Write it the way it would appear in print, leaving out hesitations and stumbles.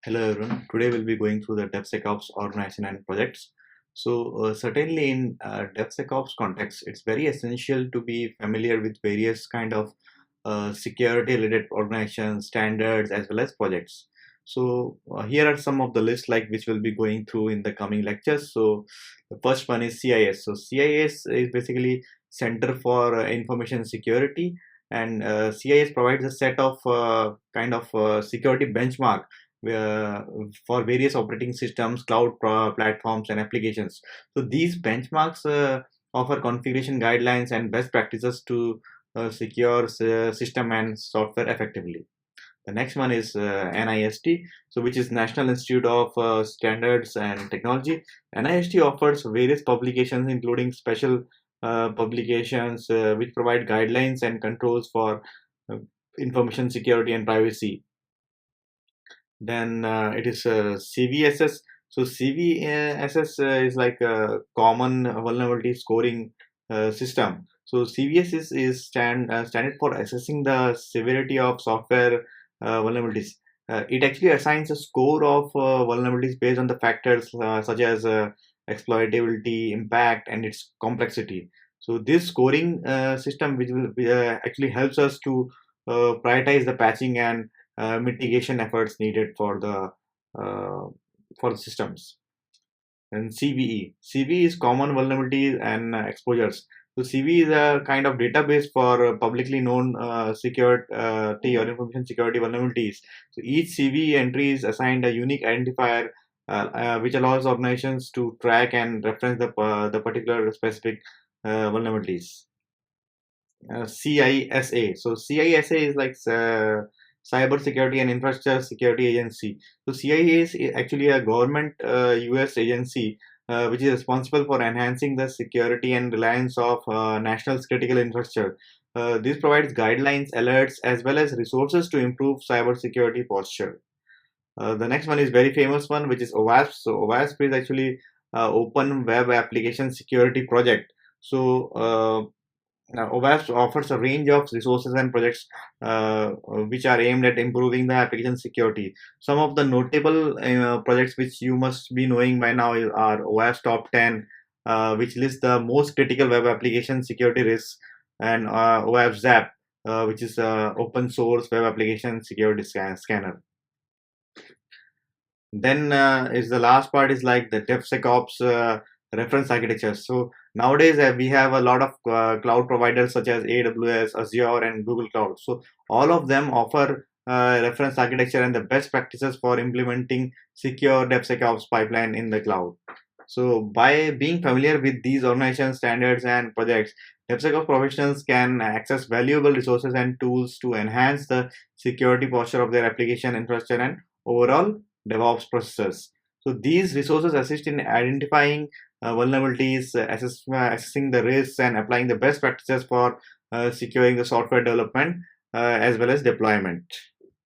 Hello everyone. Today we'll be going through the DevSecOps organization and projects. Certainly in DevSecOps context, it's very essential to be familiar with various kind of security-related organizations, standards, as well as projects. Here are some of the lists like which we'll be going through in the coming lectures. So the first one is CIS. So CIS is basically Center for Information Security, and CIS provides a set of security benchmark uh, for various operating systems, cloud platforms, and applications. So these benchmarks offer configuration guidelines and best practices to secure system and software effectively. The next one is NIST, so which is National Institute of Standards and Technology. NIST offers various publications, including special publications which provide guidelines and controls for uh, information security and privacy. Then it is CVSS. So CVSS is like a common vulnerability scoring system. So CVSS is standard for assessing the severity of software vulnerabilities. It actually assigns a score of vulnerabilities based on the factors such as exploitability, impact, and its complexity. So this scoring system, which will actually helps us to prioritize the patching and mitigation efforts needed uh, for the systems. And CVE. CVE is common vulnerabilities and exposures. So CVE is a kind of database for publicly known security or information security vulnerabilities. So each CVE entry is assigned a unique identifier which allows organizations to track and reference the particular specific vulnerabilities. CISA. So CISA is like Cyber Security and Infrastructure Security Agency. So CIA is actually a government US agency which is responsible for enhancing the security and reliance of national critical infrastructure. This provides guidelines, alerts, as well as resources to improve cyber security posture. The next one is very famous one, which is OWASP. So OWASP is actually Open Web Application Security Project. So OWASP offers a range of resources and projects which are aimed at improving the application security. Some of the notable projects which you must be knowing by now are OWASP Top 10, which lists the most critical web application security risks, and OWASP ZAP, which is open source web application security scanner. Then is the last part is like the DevSecOps reference architecture. So nowadays we have a lot of cloud providers such as AWS, Azure, and Google Cloud. So all of them offer reference architecture and the best practices for implementing secure DevSecOps pipeline in the cloud. So by being familiar with these organization standards and projects, DevSecOps professionals can access valuable resources and tools to enhance the security posture of their application infrastructure and overall DevOps processes. So these resources assist in identifying vulnerabilities, assessing the risks, and applying the best practices for securing the software development as well as deployment.